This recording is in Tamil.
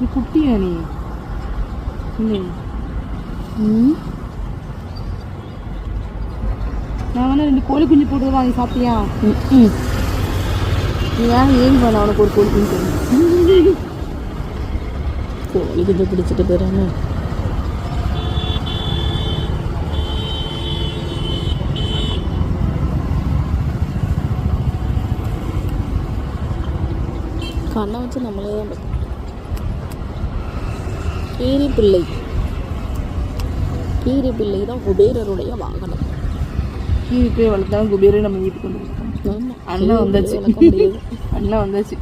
நீ குட்டியா நீ இல்லை நான் வேணா 2 கோழி குஞ்சு போட்டு வாங்கி சாப்பிட்டியா? நீ வேணா ஏன் பண்ண அவனுக்கு ஒரு கோழி குஞ்சு கோழி குஞ்சு பிடிச்சிட்டு போயிடாம. கண்ணை வச்சு நம்மளே தான் பார்க்கணும். கீரி பிள்ளை தான் குபேரருடைய வாகனம். கீரி போய் வளர்த்தாலும் குபேரே நம்ம வீட்டுக்கு வந்து ஆமாம், அண்ணன் வந்தாச்சு. வளர்க்க முடியாது. அண்ணன் வந்தாச்சு.